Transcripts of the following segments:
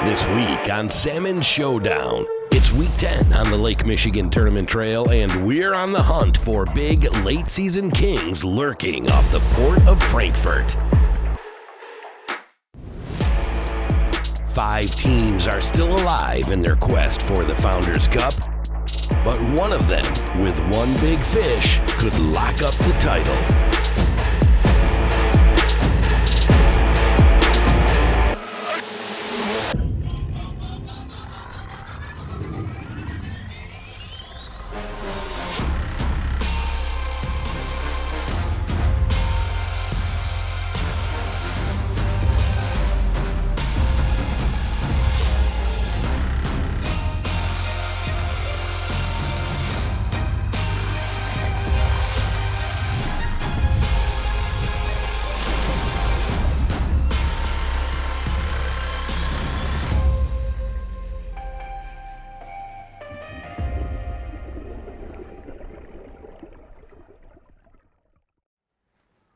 This week on Salmon Showdown, it's week 10 on the Lake Michigan Tournament Trail, and we're on the hunt for big late-season kings lurking off the Port of Frankfurt. 5 teams are still alive in their quest for the Founders Cup, but one of them, with one big fish, could lock up the title.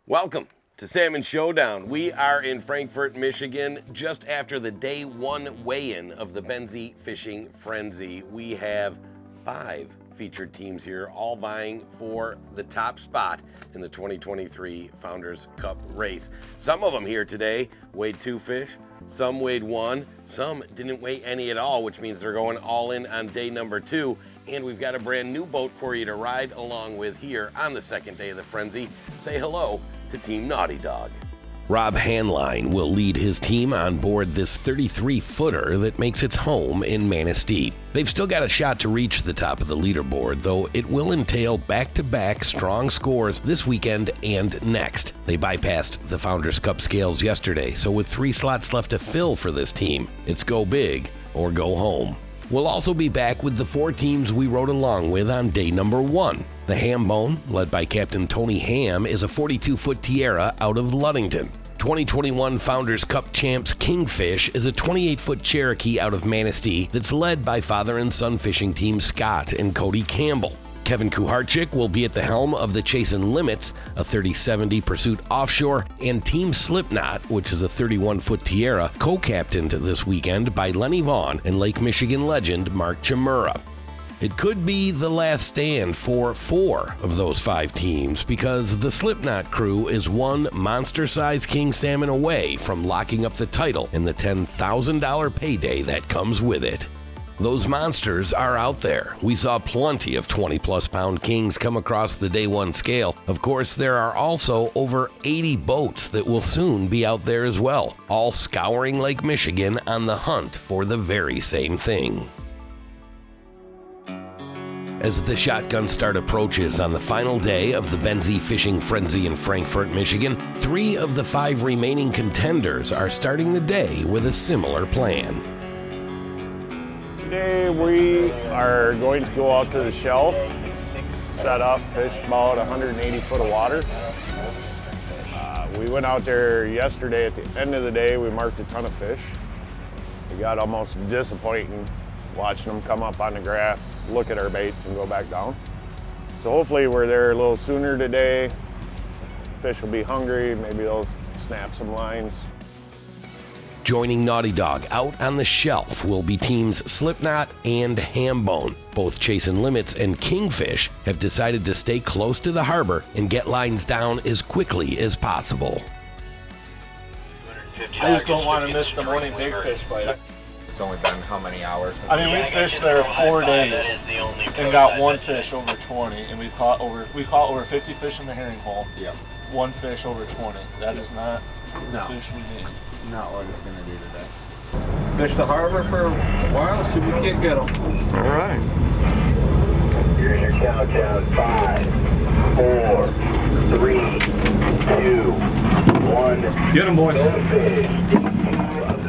Welcome to Salmon Showdown. We are in Frankfurt, Michigan, just after the day 1 weigh-in of the Benzie Fishing Frenzie. We have 5 featured teams here, all vying for the top spot in the 2023 Founders Cup race. Some of them here today weighed 2 fish, some weighed 1, some didn't weigh any at all, which means they're going all in on day number 2. And we've got a brand new boat for you to ride along with here on the second day of the Frenzy. Say hello to Team Naughty Dog. Rob Hanline will lead his team on board this 33-footer that makes its home in Manistee. They've still got a shot to reach the top of the leaderboard, though it will entail back-to-back strong scores this weekend and next. They bypassed the Founders Cup scales yesterday, so with 3 slots left to fill for this team, it's go big or go home. We'll also be back with the 4 teams we rode along with on day number 1. The Hambone, led by Captain Tony Ham, is a 42-foot Tiara out of Ludington. 2021 Founders Cup champs Kingfish is a 28-foot Cherokee out of Manistee that's led by father and son fishing team Scott and Cody Campbell. Kevin Kuharczyk will be at the helm of the Chasin' Limits, a 30-70 Pursuit offshore, and Team Slipknot, which is a 31-foot Tiara, co-captained this weekend by Lenny Vaughn and Lake Michigan legend Mark Chimura. It could be the last stand for 4 of those 5 teams because the Slipknot crew is one monster-sized king salmon away from locking up the title and the $10,000 payday that comes with it. Those monsters are out there. We saw plenty of 20-plus pound kings come across the day 1 scale. Of course, there are also over 80 boats that will soon be out there as well, all scouring Lake Michigan on the hunt for the very same thing. As the shotgun start approaches on the final day of the Benzie Fishing Frenzie in Frankfurt, Michigan, 3 of the 5 remaining contenders are starting the day with a similar plan. Today we are going to go out to the shelf, set up, fish about 180 foot of water. We went out there yesterday. At the end of the day, we marked a ton of fish. It got almost disappointing watching them come up on the graph, look at our baits and go back down. So hopefully we're there a little sooner today. Fish will be hungry, maybe they'll snap some lines. Joining Naughty Dog out on the shelf will be teams Slipknot and Hambone. Both Chasin' Limits and Kingfish have decided to stay close to the harbor and get lines down as quickly as possible. I just don't want to miss the morning big fish bite. It's only been how many hours? I mean, we fished there 4 days and got 1 fish over 20, and we caught over 50 fish in the herring hole. Yep. 1 fish over 20. That is not the fish we need. Not what it's gonna do today. Fish the harbor for a while, see if we can't get them. All right. Here's your countdown. 5, 4, 3, 2, 1. Get them, boys.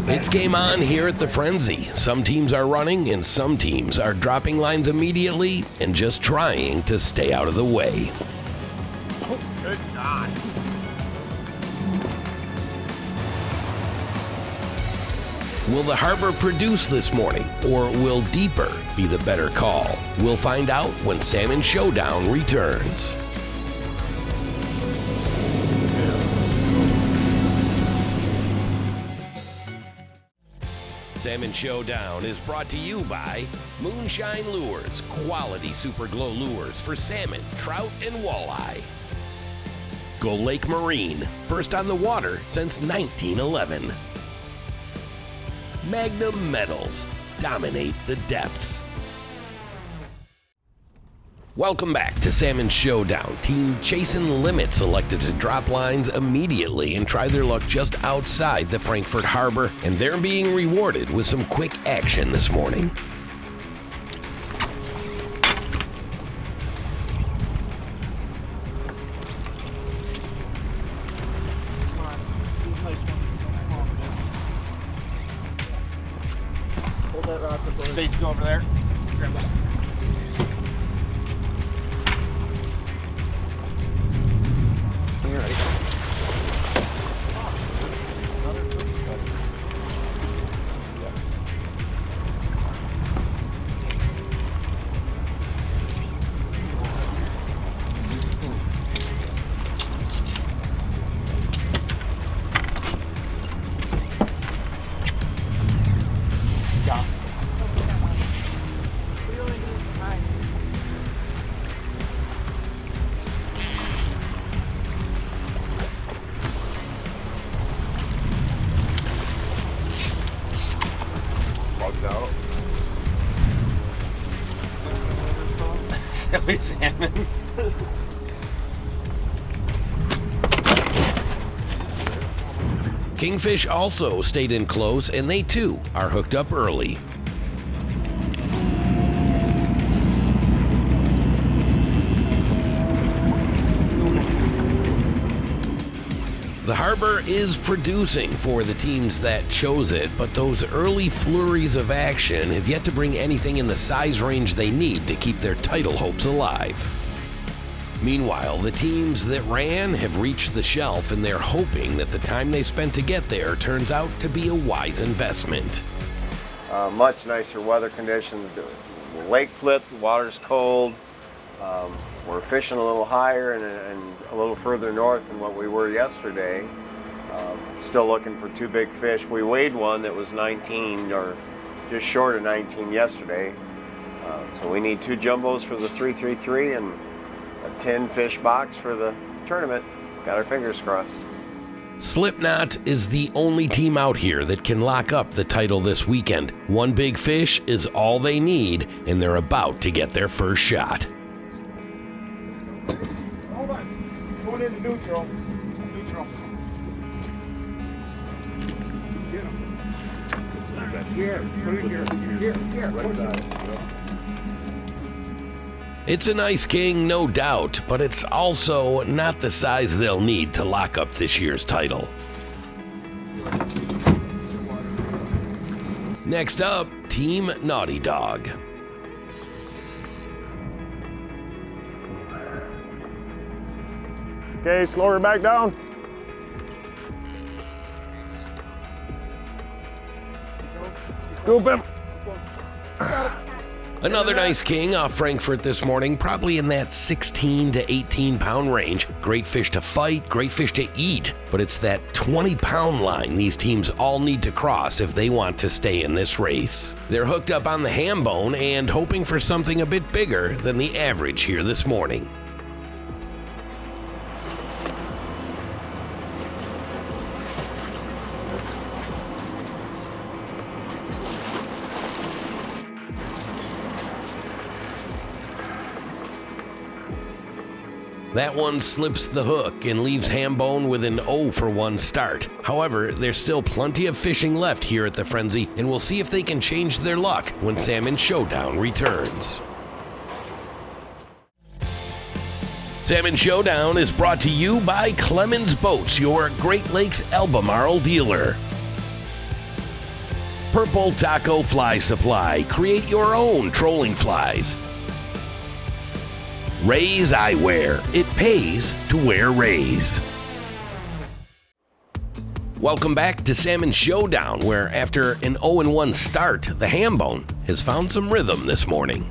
It's game on here at the Frenzy. Some teams are running and some teams are dropping lines immediately and just trying to stay out of the way. Oh, good God. Will the harbor produce this morning, or will deeper be the better call? We'll find out when Salmon Showdown returns. Salmon Showdown is brought to you by Moonshine Lures, quality super glow lures for salmon, trout, and walleye. Go Lake Marine, first on the water since 1911. Magnum Metals, dominate the depths. Welcome back to Salmon Showdown. Team Chasing Limits elected to drop lines immediately and try their luck just outside the Frankfurt Harbor, and they're being rewarded with some quick action this morning. Hold that rod for both. Stage, go over there. Grab that. You're ready. Out. Silly salmon. Kingfish also stayed in close, and they too are hooked up early. The harbor is producing for the teams that chose it, but those early flurries of action have yet to bring anything in the size range they need to keep their title hopes alive. Meanwhile, the teams that ran have reached the shelf, and they're hoping that the time they spent to get there turns out to be a wise investment. Much nicer weather conditions. The lake flipped, the water's cold. We're fishing a little higher and a little further north than what we were yesterday. Still looking for two big fish. We weighed one that was 19 or just short of 19 yesterday. So we need two jumbos for the 333 and a 10 fish box for the tournament. Got our fingers crossed. Slipknot is the only team out here that can lock up the title this weekend. One big fish is all they need, and they're about to get their first shot. Hold on. Going into neutral. Neutral. Get him. Here. Put it here. Here. Right side. It's a nice king, no doubt, but it's also not the size they'll need to lock up this year's title. Next up, Team Naughty Dog. Okay, slow her back down. Scoop him. Another nice king off Frankfurt this morning, probably in that 16 to 18 pound range. Great fish to fight, great fish to eat, but it's that 20-pound line these teams all need to cross if they want to stay in this race. They're hooked up on the ham bone and hoping for something a bit bigger than the average here this morning. That one slips the hook and leaves Hambone with an 0 for 1 start. However, there's still plenty of fishing left here at the Frenzy, and we'll see if they can change their luck when Salmon Showdown returns. Salmon Showdown is brought to you by Clemens Boats, your Great Lakes Albemarle dealer. Purple Taco Fly Supply. Create your own trolling flies. Ray's Eyewear. It pays to wear Ray's. Welcome back to Salmon Showdown, where after an 0-1 start, the Hambone has found some rhythm this morning.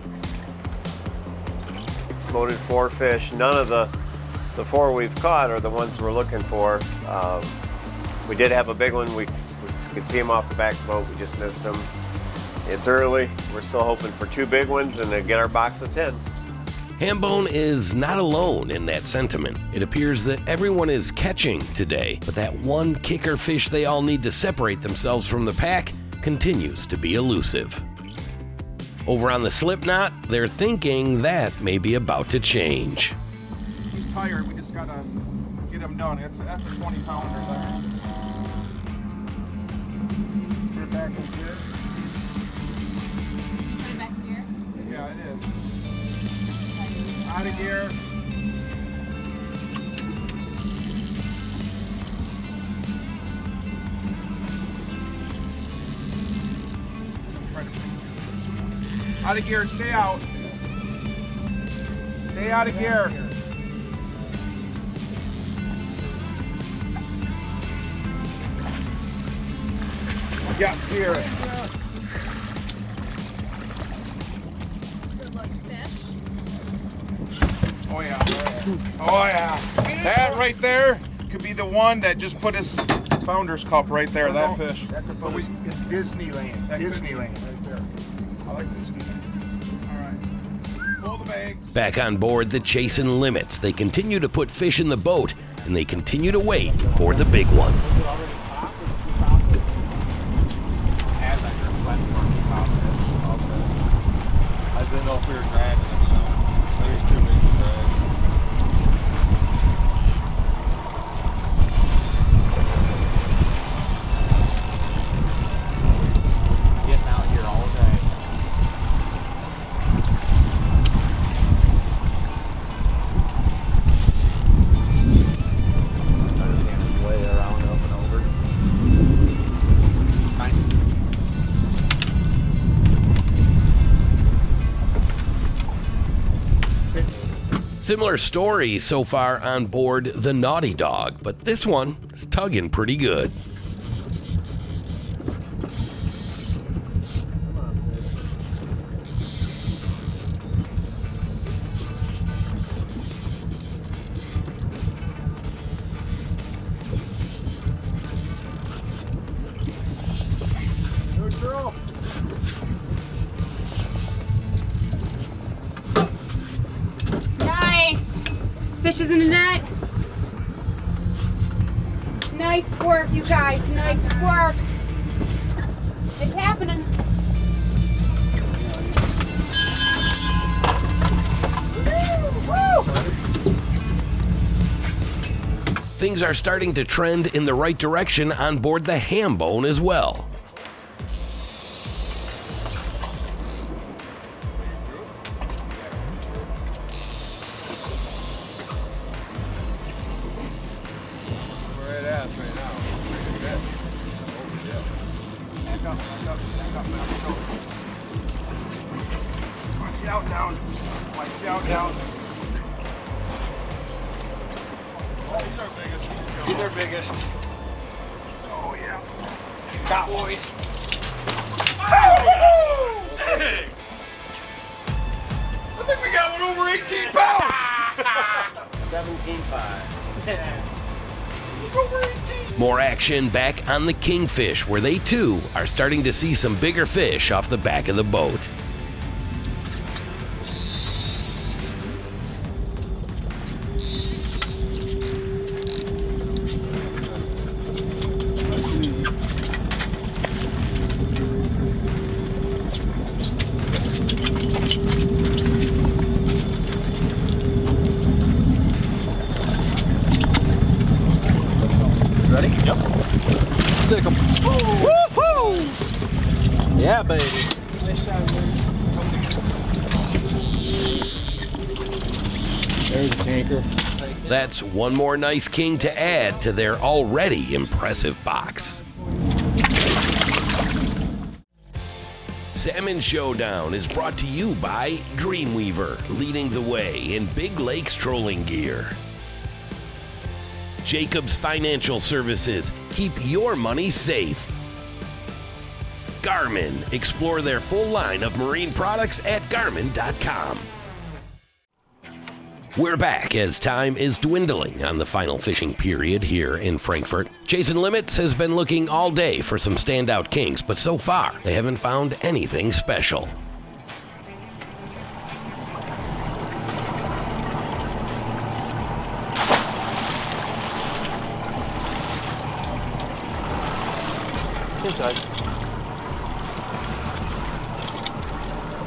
Exploded 4 fish. None of the 4 we've caught are the ones we're looking for. We did have a big one. We You can see them off the back of the boat. We just missed them. It's early. We're still hoping for 2 big ones and to get our box of 10. Hambone is not alone in that sentiment. It appears that everyone is catching today, but that one kicker fish they all need to separate themselves from the pack continues to be elusive. Over on the Slipknot, they're thinking that may be about to change. He's tired. We just gotta get him done. That's a 20-pounder there. Put it back in gear. Put it back in gear? Yeah, it is. Out of gear. Out of gear, stay out. Stay out of gear. Yes, gear. Good luck, fish. Oh yeah. Oh yeah. That right there could be the one that just put his founder's cup right there, that fish. That could put Disneyland. Disneyland right there. I like Disneyland. Pull the bags. Back on board the Chasing Limits, they continue to put fish in the boat, and they continue to wait for the big one. I didn't know if we were dragging them, so maybe too big to drag. Getting out here all day. I just can't way around up and over. Fine. Similar story so far on board the Naughty Dog, but this one is tugging pretty good. Good girl. Nice. Fish is in the net. Nice work, you guys. Nice work. It's happening. Woo! Things are starting to trend in the right direction on board the Hambone as well. Watch out down. Watch out down. He's our biggest. Oh yeah. Got boys. Hey! I think we got one over 18 pounds. 17.5. Over 18. More action back on the Kingfish, where they too are starting to see some bigger fish off the back of the boat. Ready? Yep. Stick 'em. Woo-hoo! Yeah, baby. There's a tanker. That's one more nice king to add to their already impressive box. Salmon Showdown is brought to you by Dreamweaver, leading the way in big lakes trolling gear. Jacobs Financial Services, keep your money safe. Garmin, explore their full line of marine products at garmin.com. We're back as time is dwindling on the final fishing period here in Frankfort. Chasing Limits has been looking all day for some standout kings, but so far they haven't found anything special.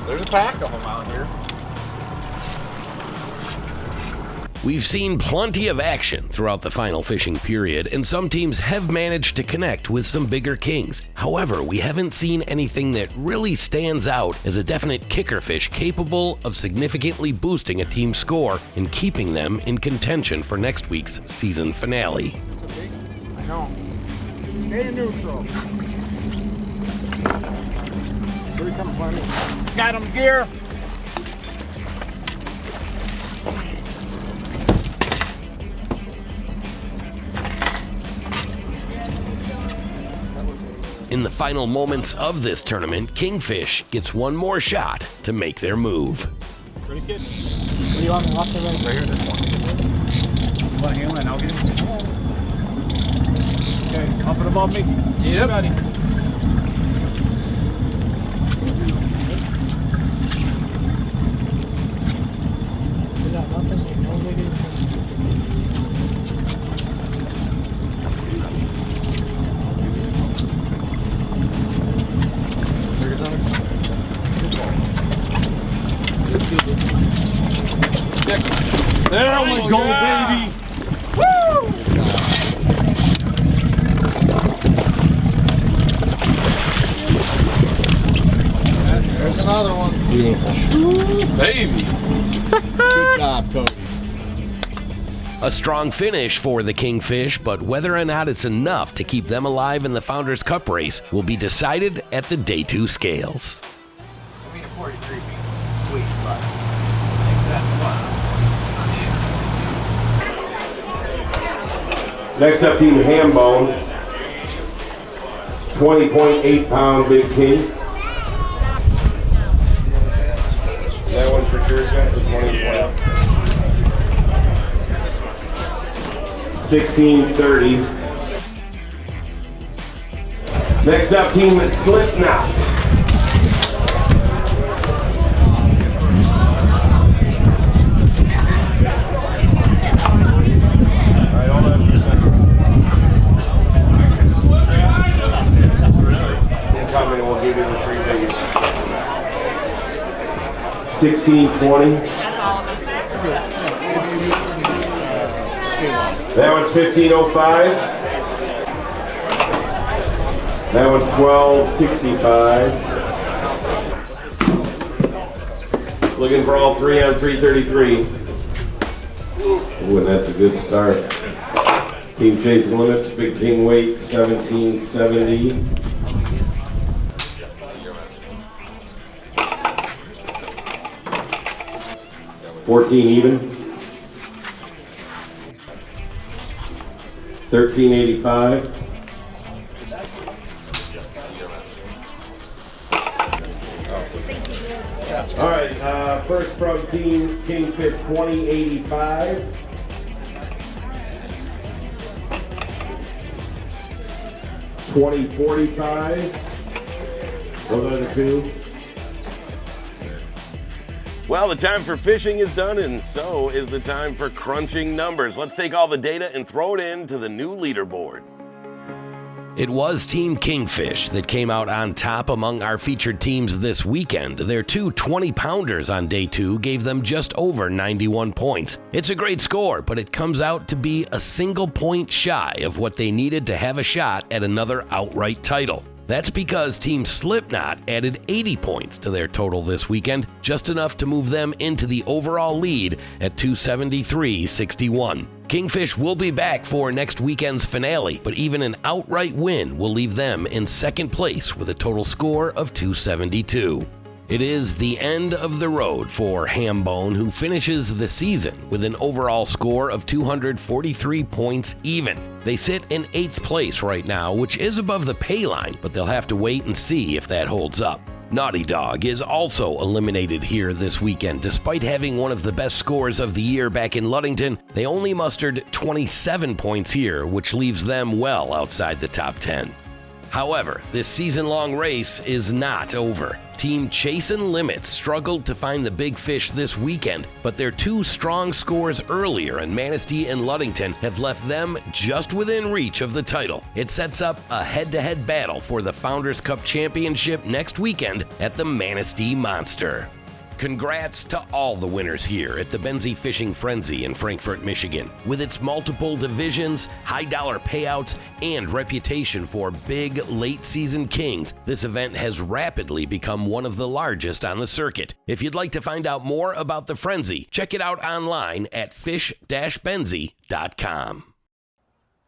There's a pack of them out here. We've seen plenty of action throughout the final fishing period, and some teams have managed to connect with some bigger kings. However, we haven't seen anything that really stands out as a definite kicker fish capable of significantly boosting a team's score and keeping them in contention for next week's season finale. I know. Stay neutral. Here he comes, Fleming. Got him, gear. In the final moments of this tournament, Kingfish gets one more shot to make their move. Ready, kid? What do you want, left or right? Right here, this one. You want to handle it? I'll get him. Okay, up and above me. Yep. Ready. There we go, baby! Woo! There's another one. Beautiful. Baby! Good job, Cody. A strong finish for the Kingfish, but whether or not it's enough to keep them alive in the Founders Cup race will be decided at the Day 2 scales. I mean, a 43 feet. Sweet, but Next up, team Hambone. 20.8 pound big king. That one for sure, guys. 1630. Next up, team Slipknot. Incoming, we'll give you the free biggest. 1620. That's all of them. That one's 1505. That one's 1265. Looking for all three on 333. Ooh, and that's a good start. Team Chasing Limits, Big King weight 1770. $14 even. $13.85. All right, first from Team Kingfish, $20.85. $20.45. Those are the two. Well, the time for fishing is done, and so is the time for crunching numbers. Let's take all the data and throw it into the new leaderboard. It was Team Kingfish that came out on top among our featured teams this weekend. Their two 20-pounders on Day 2 gave them just over 91 points. It's a great score, but it comes out to be a single point shy of what they needed to have a shot at another outright title. That's because Team Slipknot added 80 points to their total this weekend, just enough to move them into the overall lead at 273-61. Kingfish will be back for next weekend's finale, but even an outright win will leave them in second place with a total score of 272. It is the end of the road for Hambone, who finishes the season with an overall score of 243 points even. They sit in 8th place right now, which is above the pay line, but they'll have to wait and see if that holds up. Naughty Dog is also eliminated here this weekend. Despite having one of the best scores of the year back in Ludington, they only mustered 27 points here, which leaves them well outside the top 10. However, this season-long race is not over. Team Chasin' Limits struggled to find the big fish this weekend, but their two strong scores earlier in Manistee and Ludington have left them just within reach of the title. It sets up a head-to-head battle for the Founders Cup Championship next weekend at the Manistee Monster. Congrats to all the winners here at the Benzie Fishing Frenzie in Frankfort, Michigan. With its multiple divisions, high-dollar payouts, and reputation for big late-season kings, this event has rapidly become one of the largest on the circuit. If you'd like to find out more about the Frenzy, check it out online at fish-benzie.com.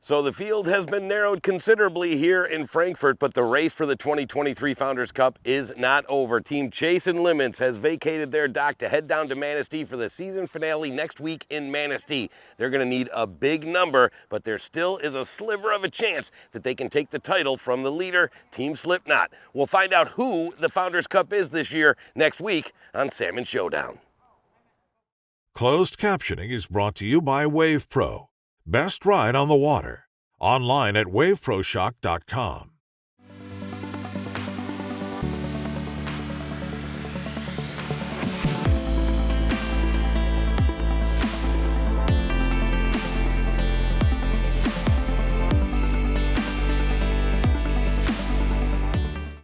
So the field has been narrowed considerably here in Frankfort, but the race for the 2023 Founders Cup is not over. Team Chasin' Limits has vacated their dock to head down to Manistee for the season finale next week in Manistee. They're going to need a big number, but there still is a sliver of a chance that they can take the title from the leader, Team Slipknot. We'll find out who the Founders Cup is this year next week on Salmon Showdown. Closed captioning is brought to you by Wave Pro. Best ride on the water. Online at waveproshock.com.